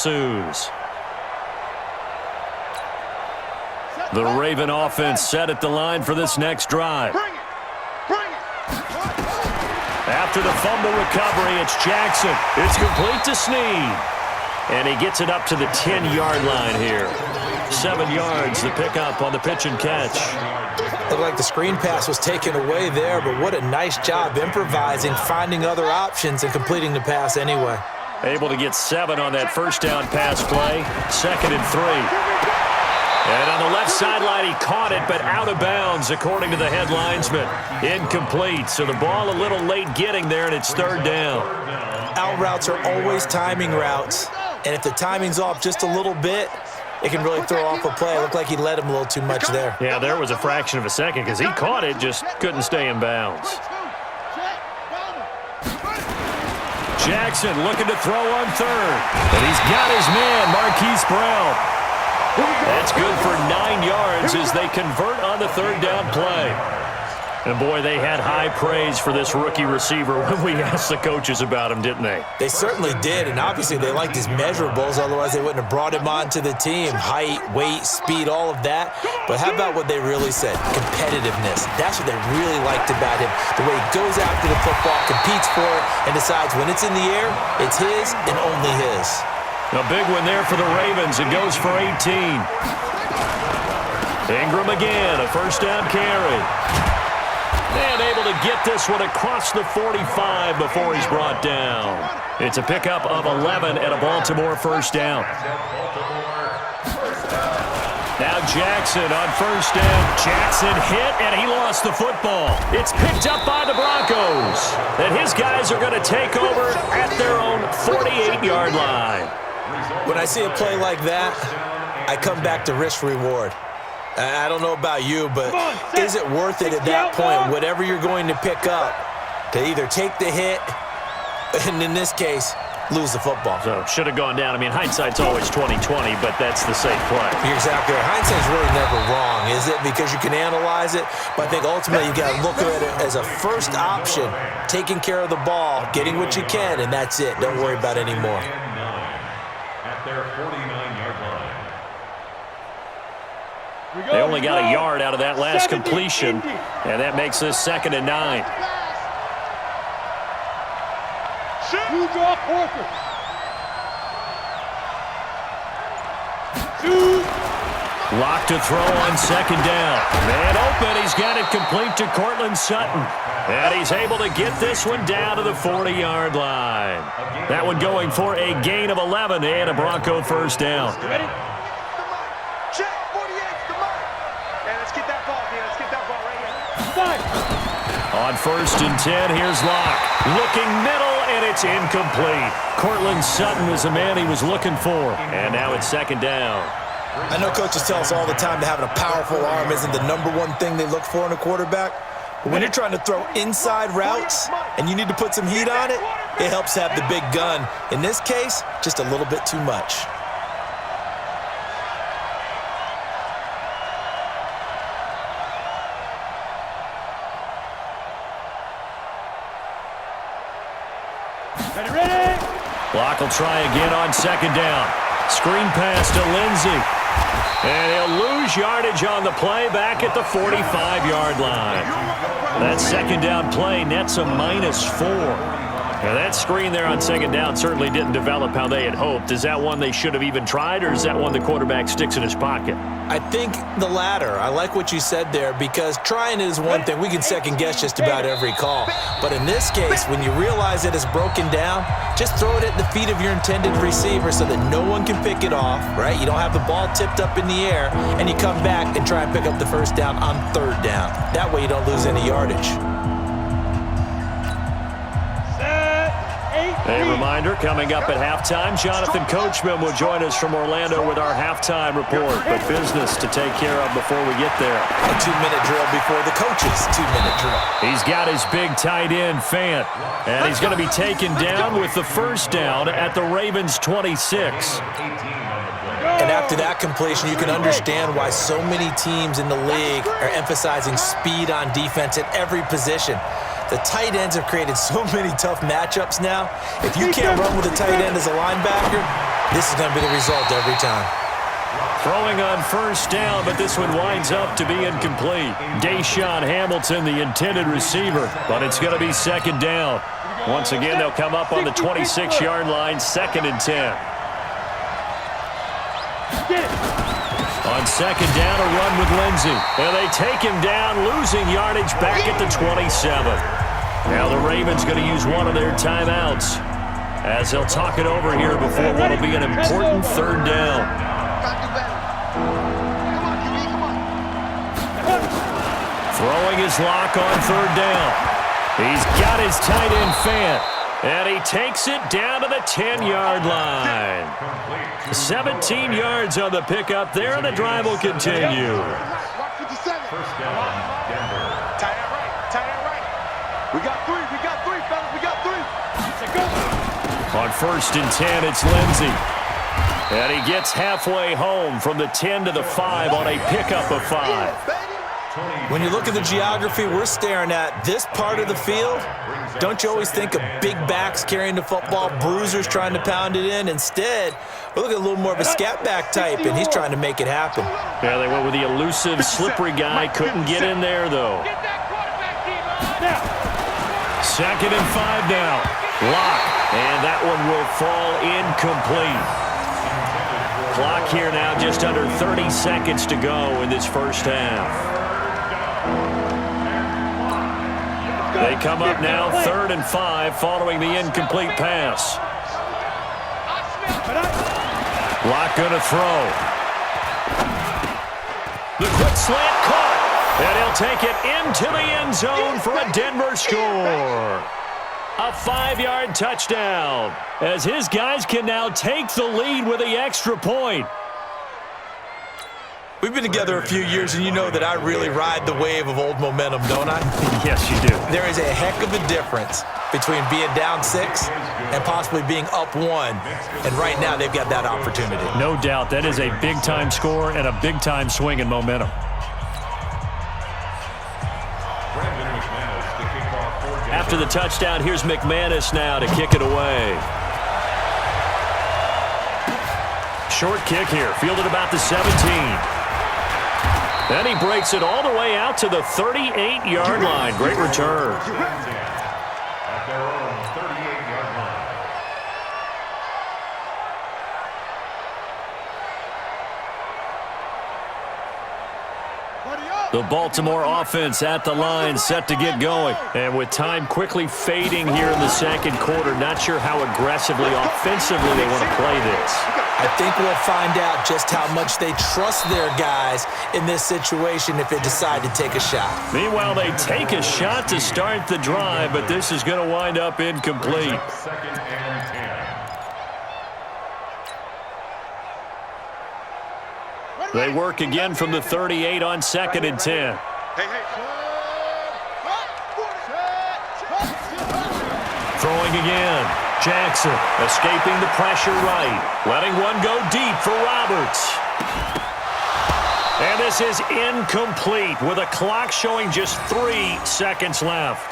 ensues. The Raven offense set at the line for this next drive. After the fumble recovery, it's Jackson. It's complete to Snead. And he gets it up to the 10-yard line here. 7 yards, the pickup on the pitch and catch. Looked like the screen pass was taken away there, but what a nice job improvising, finding other options, and completing the pass anyway. Able to get 7 on that first down pass play. 2nd and 3. And on the left sideline, he caught it, but out of bounds, according to the head linesman. Incomplete, so the ball a little late getting there, and it's 3rd down. Out routes are always timing routes, and if the timing's off just a little bit, it can really throw off a play. It looked like he led him a little too much there. Yeah, there was a fraction of a second because he caught it, just couldn't stay in bounds. Jackson looking to throw on 3rd. And he's got his man, Marquise Brown. That's good for 9 yards as they convert on the 3rd down play. And, boy, they had high praise for this rookie receiver when we asked the coaches about him, didn't they? They certainly did, and obviously they liked his measurables. Otherwise, they wouldn't have brought him onto the team. Height, weight, speed, all of that. But how about what they really said? Competitiveness. That's what they really liked about him. The way he goes after the football, competes for it, and decides when it's in the air, it's his and only his. A big one there for the Ravens. It goes for 18. Ingram again, a first down carry. And able to get this one across the 45 before he's brought down. It's a pickup of 11 and a Baltimore first down. Now Jackson on first down. Jackson hit, and he lost the football. It's picked up by the Broncos. And his guys are going to take over at their own 48-yard line. When I see a play like that, I come back to risk-reward. I don't know about you, but is it worth it at that point, whatever you're going to pick up, to either take the hit and, in this case, lose the football? So, should have gone down. I mean, hindsight's always 20/20, but that's the safe play. You're exactly right. Hindsight's really never wrong, is it? Because you can analyze it, but I think ultimately you got to look at it as a first option, taking care of the ball, getting what you can, and that's it. Don't worry about any more. At their 49-yard line. They only got a yard out of that last completion, and that makes this 2nd and 9. Lock to throw on 2nd down. Man open, he's got it complete to Cortland Sutton. And he's able to get this one down to the 40-yard line. That one going for a gain of 11 and a Bronco first down. Ready? Check, 48's the mark. And let's get that ball here. Let's get that ball right here. On 1st and 10, here's Locke. Looking middle, and it's incomplete. Cortland Sutton is the man he was looking for. And now it's 2nd down. I know coaches tell us all the time that having a powerful arm isn't the #1 thing they look for in a quarterback. But when you're trying to throw inside routes and you need to put some heat on it, it helps have the big gun. In this case, just a little bit too much. Ready? Locke will try again on 2nd down. Screen pass to Lindsey. And he'll lose yardage on the play back at the 45-yard line. That 2nd down play nets a -4. Now that screen there on 2nd down certainly didn't develop how they had hoped. Is that one they should have even tried, or is that one the quarterback sticks in his pocket? I think the latter. I like what you said there, because trying is one thing. We can second-guess just about every call. But in this case, when you realize that it's broken down, just throw it at the feet of your intended receiver so that no one can pick it off, right? You don't have the ball tipped up in the air, and you come back and try and pick up the first down on 3rd down. That way you don't lose any yardage. A reminder, coming up at halftime, Jonathan Coachman will join us from Orlando with our halftime report. But business to take care of before we get there. A 2-minute drill before the coach's 2-minute drill. He's got his big tight end, Fant. And he's going to be taken down with the first down at the Ravens' 26. And after that completion, you can understand why so many teams in the league are emphasizing speed on defense at every position. The tight ends have created so many tough matchups now. If you can't run with a tight end as a linebacker, This is going to be the result every time. Throwing on first down, but this one winds up to be incomplete. Deshaun Hamilton, the intended receiver, but it's going to be second down. Once again, they'll come up on the 26-yard line, 2nd and 10. On second down, a run with Lindsey. And they take him down, losing yardage back at the 27. Now the Ravens going to use one of their timeouts as they'll talk it over here before what will be an important 3rd down. Throwing his lock on 3rd down. He's got his tight end fan, and he takes it down to the 10-yard line. 17 yards on the pickup there, and the drive will continue. First down, Denver. Tight end right. We got three, fellas. We got three. On 1st and 10, it's Lindsey. And he gets halfway home from the 10 to the 5 on a pickup of 5. When you look at the geography we're staring at, this part of the field, don't you always think of big backs carrying the football, bruisers trying to pound it in? Instead, we're looking at a little more of a scat back type, and he's trying to make it happen. Yeah, they went with the elusive, slippery guy. Couldn't get in there, though. 2nd and 5 now. Lock, and that one will fall incomplete. Clock here now, just under 30 seconds to go in this first half. They come up now 3rd and 5 following the incomplete pass. Lock going to throw. The quick slant caught. And he'll take it into the end zone for a Denver score. A 5-yard touchdown as his guys can now take the lead with the extra point. We've been together a few years, and you know that I really ride the wave of old momentum, don't I? Yes, you do. There is a heck of a difference between being down 6 and possibly being up 1. And right now, they've got that opportunity. No doubt. That is a big-time score and a big-time swing in momentum. After the touchdown, here's McManus now to kick it away. Short kick here, fielded about the 17. Then he breaks it all the way out to the 38-yard line. Great return. At their own 38-yard line. The Baltimore offense at the line, set to get going. And with time quickly fading here in the second quarter, not sure how aggressively, offensively they want to play this. I think we'll find out just how much they trust their guys in this situation if they decide to take a shot. Meanwhile, they take a shot to start the drive, but this is going to wind up incomplete. 2nd and 10. They work again from the 38 on 2nd and 10. Throwing again. Jackson escaping the pressure right. Letting one go deep for Roberts. And this is incomplete with a clock showing just 3 seconds left.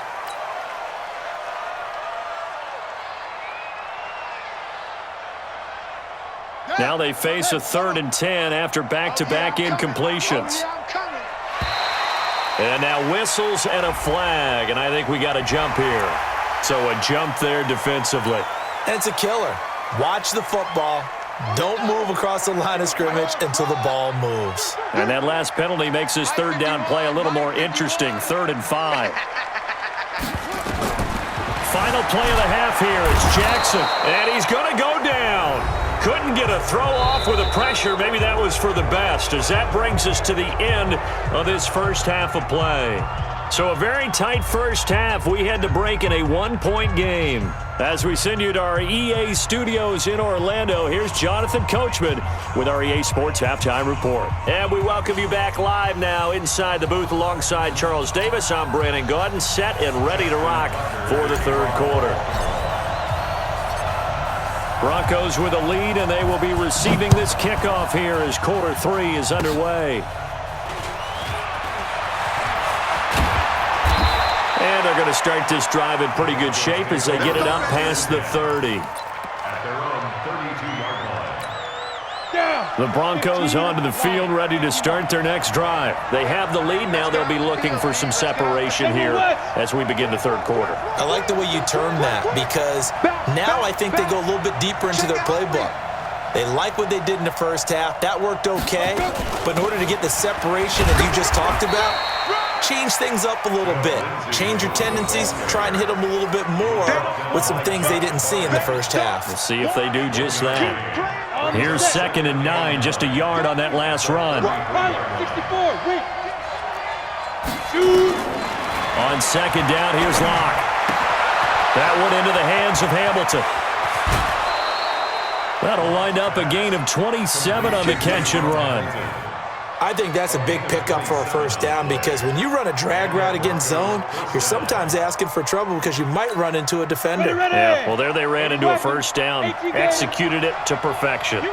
Now they face a 3rd and 10 after back-to-back incompletions. And now whistles and a flag, and I think we got a jump here. So a jump there defensively. And it's a killer. Watch the football. Don't move across the line of scrimmage until the ball moves. And that last penalty makes this 3rd down play a little more interesting. 3rd and 5. Final play of the half here. It's Jackson, and he's going to go down. Couldn't get a throw off with the pressure. Maybe that was for the best, as that brings us to the end of this first half of play. So a very tight first half. We had to break in a 1-point game. As we send you to our EA studios in Orlando, here's Jonathan Coachman with our EA Sports Halftime Report. And we welcome you back live now inside the booth alongside Charles Davis. I'm Brandon Gaudin, set and ready to rock for the 3rd quarter. Broncos with a lead, and they will be receiving this kickoff here as quarter 3 is underway. And they're going to start this drive in pretty good shape as they get it up past the 30. At their own 32-yard line. The Broncos onto the field, ready to start their next drive. They have the lead now. They'll be looking for some separation here as we begin the third quarter. I like the way you term that, because now I think they go a little bit deeper into their playbook. They like what they did in the first half. That worked okay. But in order to get the separation that you just talked about, change things up a little bit. Change your tendencies. Try and hit them a little bit more with some things they didn't see in the first half. We'll see if they do just that. Here's 2nd and 9, just a yard on that last run. On 2nd down, here's Locke. That one into the hands of Hamilton. That'll wind up a gain of 27 on the catch and run. I think that's a big pickup for a first down, because when you run a drag route against zone, you're sometimes asking for trouble because you might run into a defender. Yeah, well, there they ran into a first down, executed it to perfection.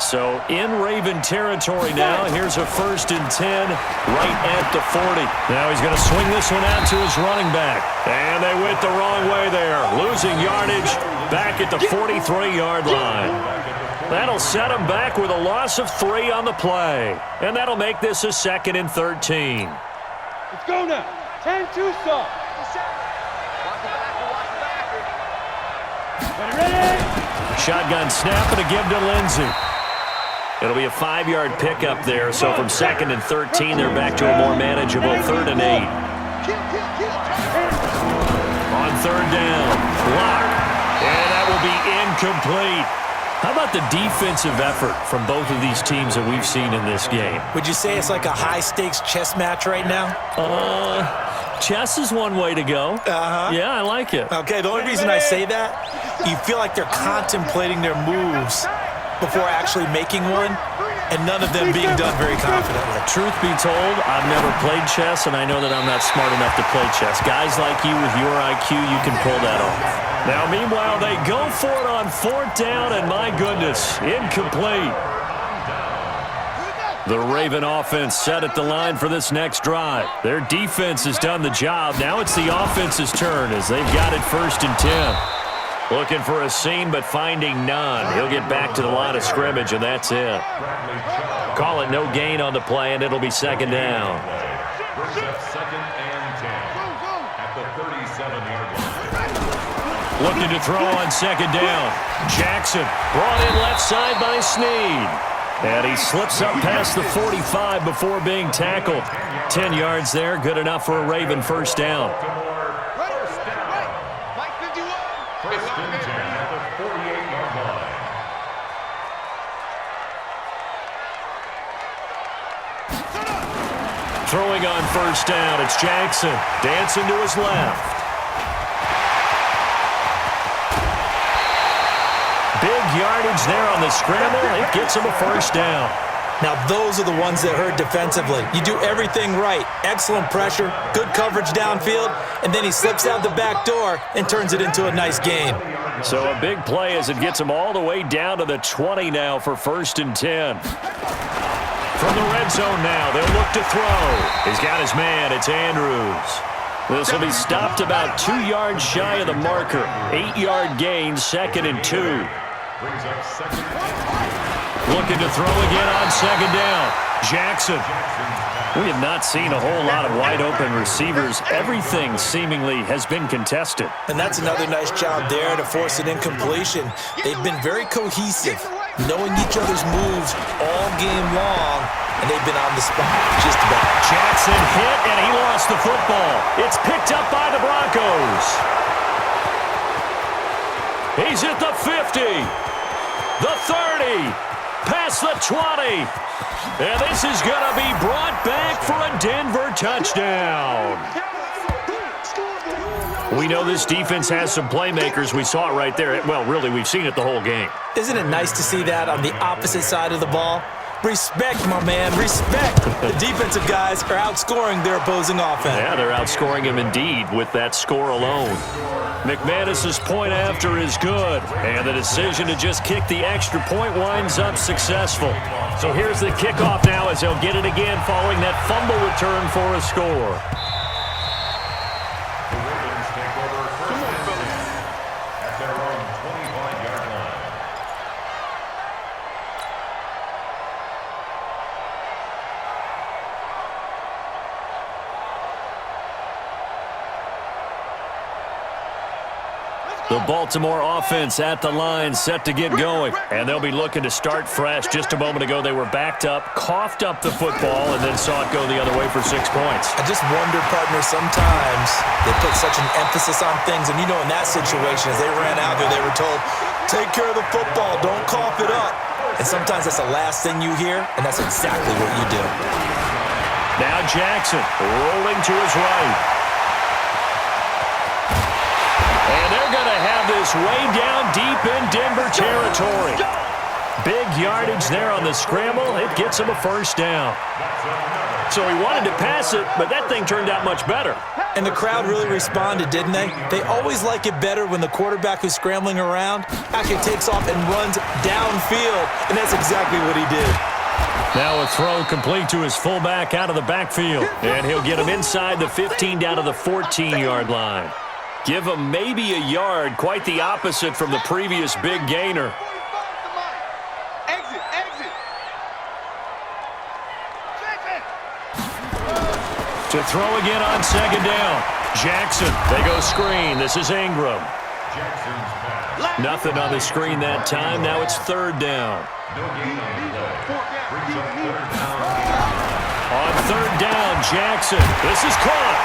So in Raven territory now, here's a 1st and 10 right at the 40. Now he's going to swing this one out to his running back. And they went the wrong way there, losing yardage back at the 43-yard line. That'll set him back with a loss of 3 on the play. And that'll make this a 2nd and 13. Let's go now. 10-2 stop. Ready? Shotgun snap and a give to Lindsey. It'll be a 5-yard pickup there. So from 2nd and 13, they're back to a more manageable 3rd and 8. On 3rd down, Locke. And that will be incomplete. How about the defensive effort from both of these teams that we've seen in this game? Would you say it's like a high-stakes chess match right now? Chess is one way to go. Yeah, I like it. Okay, the only reason I say that, you feel like they're contemplating their moves before actually making one, and none of them being done very confidently. Truth be told, I've never played chess, and I know that I'm not smart enough to play chess. Guys like you with your IQ, you can pull that off. Now, meanwhile, they go for it on 4th down, and my goodness, incomplete. The Raven offense set at the line for this next drive. Their defense has done the job. Now it's the offense's turn as they've got it 1st and 10. Looking for a seam, but finding none. He'll get back to the line of scrimmage, and that's it. Call it no gain on the play, and it'll be 2nd down. Brings up 2nd and 10 at the 37-yard line. Looking to throw on 2nd down. Jackson brought in left side by Snead. And he slips up past the 45 before being tackled. 10 yards there, good enough for a Raven 1st down. First and 10 at the 48-yard line. Throwing on 1st down, it's Jackson. Dancing to his left. Big yardage there on the scramble. It gets him a 1st down. Now, those are the ones that hurt defensively. You do everything right. Excellent pressure, good coverage downfield, and then he slips out the back door and turns it into a nice gain. So a big play as it gets him all the way down to the 20 now for 1st and 10. From the red zone now, they'll look to throw. He's got his man. It's Andrews. This will be stopped about 2 yards shy of the marker. 8-yard gain, 2nd and 2. Brings up 2nd and 10. Looking to throw again on 2nd down. Jackson. We have not seen a whole lot of wide-open receivers. Everything seemingly has been contested. And that's another nice job there to force an incompletion. They've been very cohesive, knowing each other's moves all game long, and they've been on the spot just about. Jackson hit, and he lost the football. It's picked up by the Broncos. He's at the 50, the 30, past the 20. And this is going to be brought back for a Denver touchdown. We know this defense has some playmakers. We saw it right there. Well, really, we've seen it the whole game. Isn't it nice to see that on the opposite side of the ball? Respect, my man, respect. The defensive guys are outscoring their opposing offense. Yeah, they're outscoring him indeed with that score alone. McManus's point after is good, and the decision to just kick the extra point winds up successful. So here's the kickoff now as they'll get it again following that fumble return for a score. The Ravens take over 1st and 10 at their own 25-yard line. The Baltimore offense at the line, set to get going. And they'll be looking to start fresh. Just a moment ago, they were backed up, coughed up the football, and then saw it go the other way for 6 points. I just wonder, partner, sometimes they put such an emphasis on things. And, you know, in that situation, as they ran out there, they were told, take care of the football, don't cough it up. And sometimes that's the last thing you hear, and that's exactly what you do. Now Jackson rolling to his right. And they're going to have this way down deep in Denver territory. Big yardage there on the scramble. It gets him a first down. So he wanted to pass it, but that thing turned out much better. And the crowd really responded, didn't they? They always like it better when the quarterback who's scrambling around actually takes off and runs downfield, and that's exactly what he did. Now a throw complete to his fullback out of the backfield, and he'll get him inside the 15 down to the 14-yard line. Give him maybe a yard, quite the opposite from the previous big gainer. To throw again on second down. Jackson, they go screen. This is Ingram. Nothing on the screen that time. Now it's third down. On third down, Jackson. This is caught.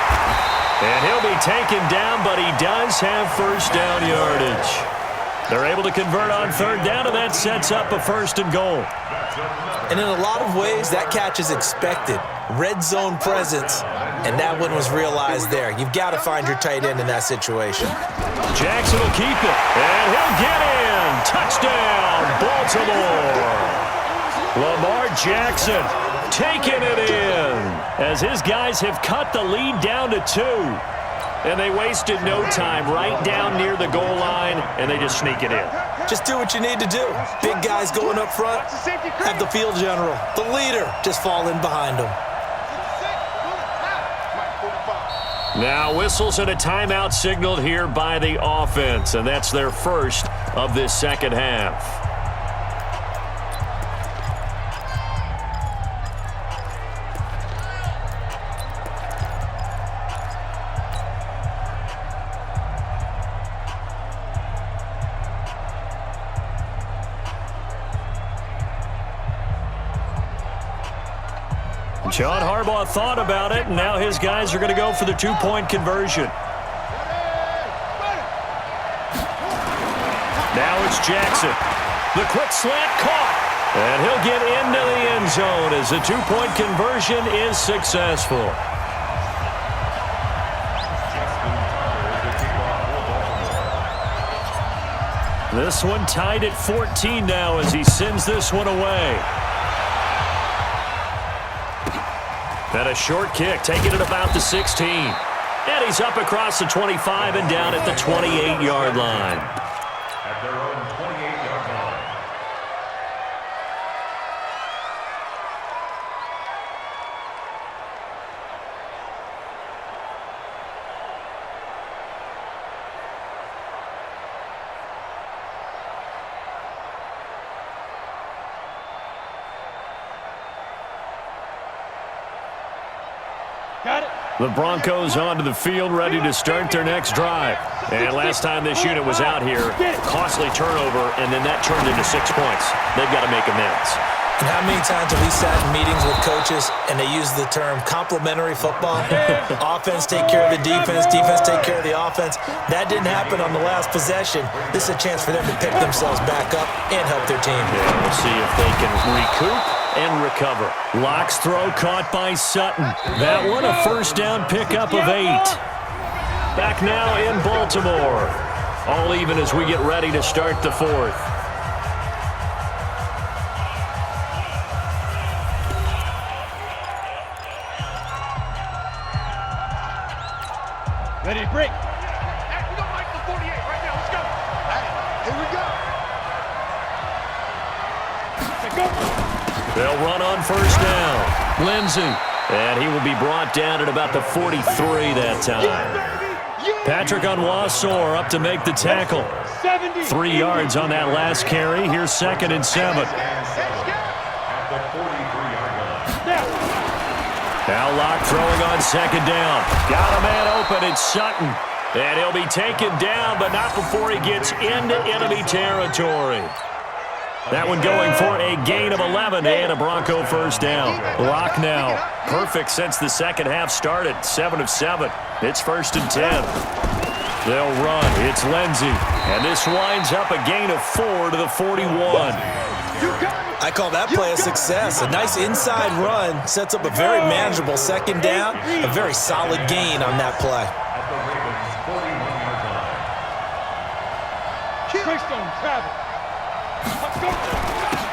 And he'll be taken down, but he does have first down yardage. They're able to convert on third down, and that sets up a first and goal. And in a lot of ways, that catch is expected. Red zone presence, and that one was realized there. You've got to find your tight end in that situation. Jackson will keep it, and he'll get in. Touchdown, Baltimore. Lamar Jackson taking it in as his guys have cut the lead down to 2. And they wasted no time right down near the goal line, and they just sneak it in. Just do what you need to do. Big guys going up front, have the field general, the leader, just fall in behind them. Now whistles and a timeout signaled here by the offense, and that's their first of this second half. John Harbaugh thought about it, and now his guys are going to go for the two-point conversion. Now it's Jackson. The quick slant caught, and he'll get into the end zone as the two-point conversion is successful. This one tied at 14 now as he sends this one away. And a short kick, taking it about the 16. And he's up across the 25 and down at the 28-yard line. At their own 28-yard line. Got it. The Broncos onto the field, ready to start their next drive. And last time this unit was out here, costly turnover, and then that turned into 6 points. They've got to make amends. And how many times have we sat in meetings with coaches and they use the term complementary football? Offense take care of the defense, defense take care of the offense. That didn't happen on the last possession. This is a chance for them to pick themselves back up and help their team. Yeah, we'll see if they can recoup and recover. Locke's throw caught by Sutton. That one a first down pickup of 8. Back now in Baltimore. All even as we get ready to start the fourth. Ready to break. Hey, we don't like the 48 right now. Let's go. Hey, here we go. They'll run on first down. Lindsey. And he will be brought down at about the 43 that time. Patrick Onwuasor up to make the tackle. 3 yards on that last carry. Here's 2nd and 7. At the 43-yard line. Now Locke throwing on 2nd down. Got a man open. It's Sutton. And he'll be taken down, but not before he gets into enemy territory. That one going for a gain of 11 and a Bronco first down. Lock now. Perfect since the second half started. 7 of 7. It's 1st and 10. They'll run. It's Lindsey. And this winds up a gain of 4 to the 41. I call that play a success. A nice inside run sets up a very manageable second down. A very solid gain on that play.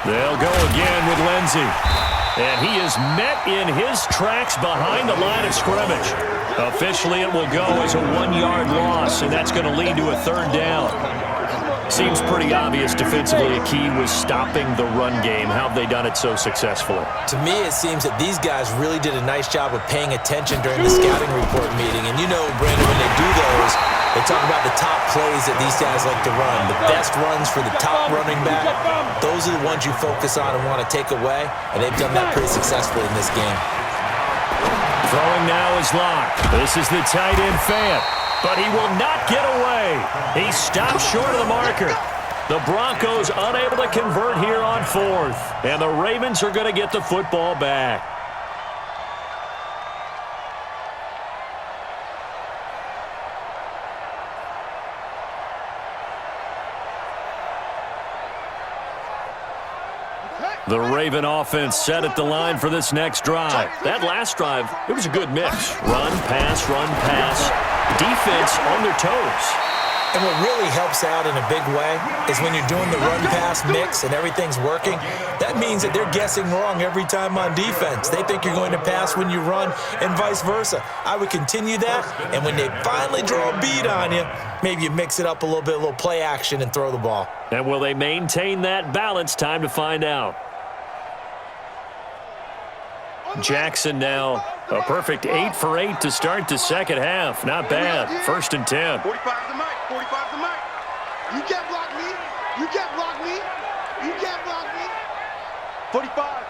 They'll go again with Lindsey. And he is met in his tracks behind the line of scrimmage. Officially, it will go as a 1-yard loss, and that's going to lead to a 3rd down. Seems pretty obvious defensively a key was stopping the run game. How have they done it so successfully? To me, it seems that these guys really did a nice job of paying attention during the scouting report meeting. And you know, Brandon, when they do those, they talk about the top plays that these guys like to run. The best runs for the top running back, those are the ones you focus on and want to take away. And they've done that pretty successfully in this game. Throwing now is Locke. This is the tight end Fant. But he will not get away. He stops short of the marker. The Broncos unable to convert here on 4th. And the Ravens are going to get the football back. The Raven offense set at the line for this next drive. That last drive, it was a good mix. Run, pass, defense on their toes. And what really helps out in a big way is when you're doing the run-pass mix and everything's working, that means that they're guessing wrong every time on defense. They think you're going to pass when you run and vice versa. I would continue that, and when they finally draw a beat on you, maybe you mix it up a little play action and throw the ball. And will they maintain that balance? Time to find out. Jackson now a perfect 8 for 8 to start the second half. Not bad. 1st and 10. 45 the mic. 45 the mic. You can't block me. You can't block me. You can't block me. 45.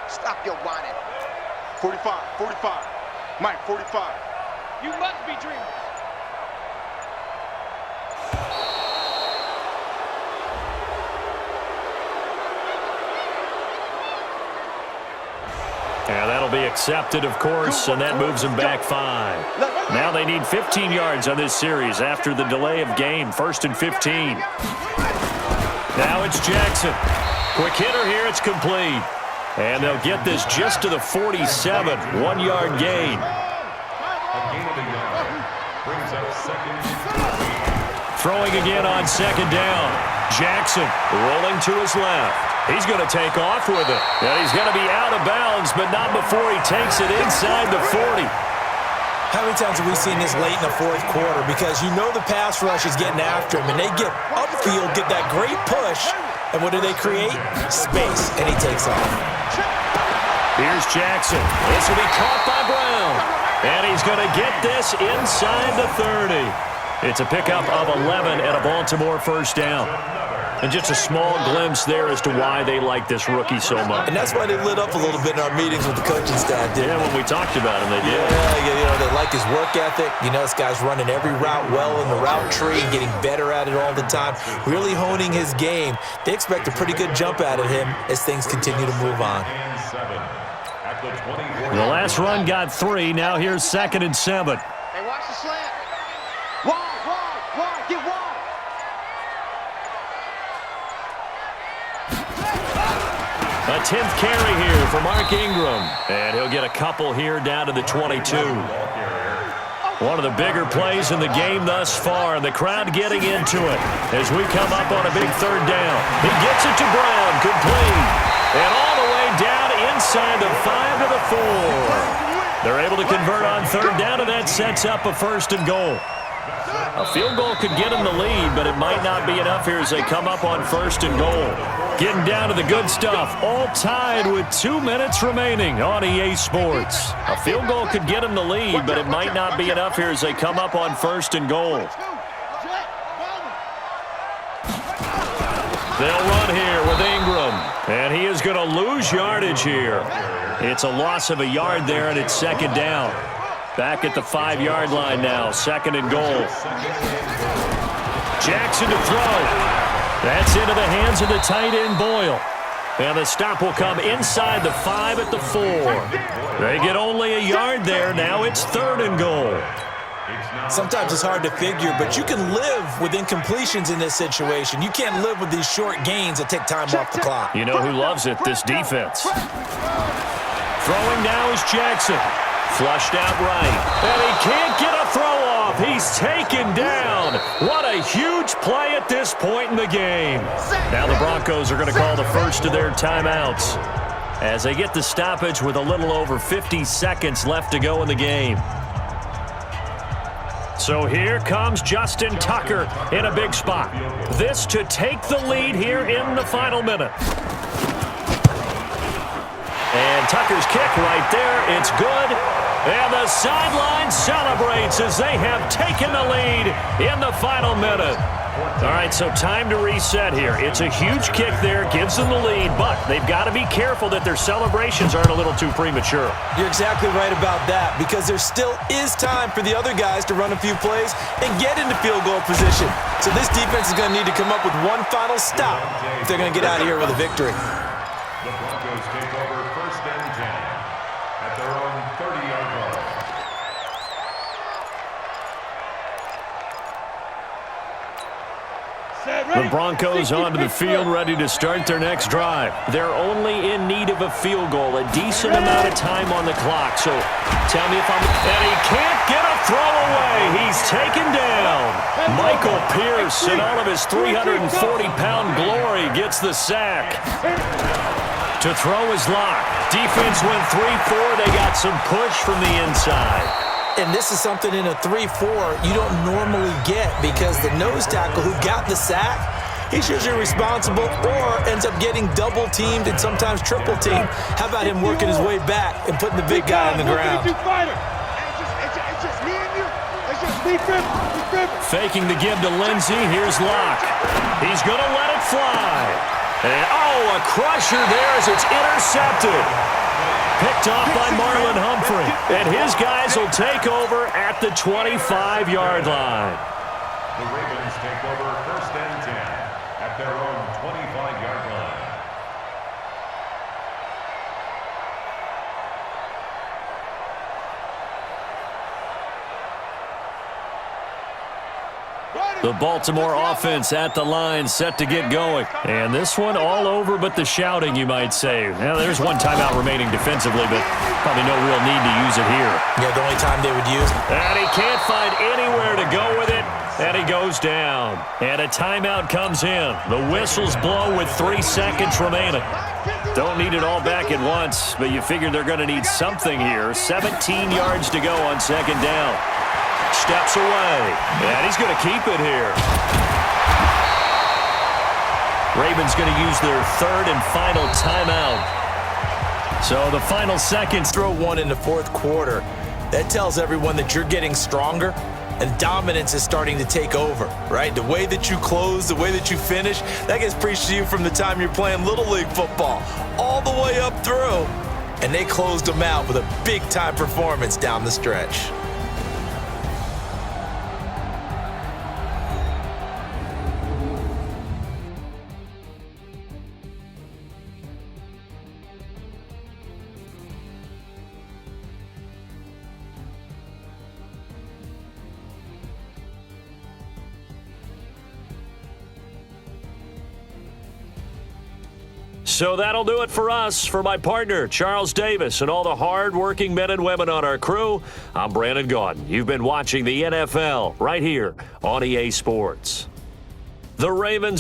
Stop your whining. 45. Mike, 45. You must be dreaming. Yeah, that'll be accepted, of course, and that moves them back 5. Now they need 15 yards on this series after the delay of game. 1st and 15. Now it's Jackson. Quick hitter here. It's complete. And they'll get this just to the 47. 1-yard gain. Throwing again on 2nd down. Jackson rolling to his left. He's going to take off with it. And he's going to be out of bounds, but not before he takes it inside the 40. How many times have we seen this late in the 4th quarter? Because you know the pass rush is getting after him, and they get upfield, get that great push, and what do they create? Space, and he takes off. Here's Jackson. This will be caught by Brown. And he's going to get this inside the 30. It's a pickup of 11 and a Baltimore first down. And just a small glimpse there as to why they like this rookie so much. And that's why they lit up a little bit in our meetings with the coaching staff, didn't they? When we talked about him, they did. Yeah, they like his work ethic. You know, this guy's running every route well in the route tree and getting better at it all the time, really honing his game. They expect a pretty good jump out of him as things continue to move on. The last run got 3. Now here's 2nd and 7. Hey, watch the slant. Wide, get wide. A 10th carry here for Mark Ingram. And he'll get a couple here down to the 22. One of the bigger plays in the game thus far. The crowd getting into it as we come up on a big 3rd down. He gets it to Brown, complete. And all the way down inside the 5 to the 4. They're able to convert on 3rd down, and that sets up a 1st and goal. A field goal could get them the lead, but it might not be enough here as they come up on 1st and goal. Getting down to the good stuff, all tied with 2 minutes remaining on EA Sports. A field goal could get them the lead, but it might not be enough here as they come up on 1st and goal. They'll run here with Ingram, and he is going to lose yardage here. It's a loss of a yard there, and it's 2nd down. Back at the 5-yard line now, 2nd and goal. Jackson to throw. That's into the hands of the tight end, Boyle. And the stop will come inside the 5 at the 4. They get only a yard there. Now it's 3rd and goal. Sometimes it's hard to figure, but you can live with incompletions in this situation. You can't live with these short gains that take time off the clock. You know who loves it? This defense. Throwing now is Jackson. Flushed out right. And he can't get a throw off. He's taken down. What a huge play at this point in the game. Now the Broncos are going to call the first of their timeouts as they get the stoppage with a little over 50 seconds left to go in the game. So here comes Justin Tucker in a big spot. This to take the lead here in the final minute. And Tucker's kick right there. It's good. And the sideline celebrates as they have taken the lead in the final minute. All right, so time to reset here. It's a huge kick there, gives them the lead, but they've got to be careful that their celebrations aren't a little too premature. You're exactly right about that, because there still is time for the other guys to run a few plays and get into field goal position. So this defense is going to need to come up with one final stop if they're going to get out of here with a victory. The Broncos take over 1st and 10 at their own 30-yard line. The Broncos onto the field, ready to start their next drive. They're only in need of a field goal, a decent amount of time on the clock. So tell me if I'm... And he can't get a throw away. He's taken down. Michael Pierce, in all of his 340-pound glory, gets the sack. To throw is Locke. Defense went 3-4. They got some push from the inside. And this is something in a 3-4 you don't normally get, because the nose tackle who got the sack, he's usually responsible or ends up getting double-teamed and sometimes triple-teamed. How about him working his way back and putting the big guy on the ground? It's just me and you. It's just me, Faking the give to Lindsey. Here's Locke. He's going to let it fly. And, oh, a crusher there as it's intercepted. Picked off by Marlon Humphrey. And his guys will take over at the 25-yard line. The Ravens take over 1st and 10 at their own 25-yard line. The Baltimore offense at the line, set to get going. And this one all over but the shouting, you might say. Now, there's one timeout remaining defensively, but probably no real need to use it here. Yeah, the only time they would use it. And he can't find anywhere to go with it, and he goes down. And a timeout comes in. The whistles blow with 3 seconds remaining. Don't need it all back at once, but you figure they're going to need something here. 17 yards to go on 2nd down. Steps away, and he's going to keep it here. Ravens going to use their 3rd and final timeout. So the final seconds. Throw one in the 4th quarter. That tells everyone that you're getting stronger and dominance is starting to take over, right? The way that you close, the way that you finish, that gets preached to you from the time you're playing Little League football all the way up through. And they closed them out with a big-time performance down the stretch. So that'll do it for us. For my partner, Charles Davis, and all the hard-working men and women on our crew, I'm Brandon Gaudin. You've been watching the NFL right here on EA Sports. The Ravens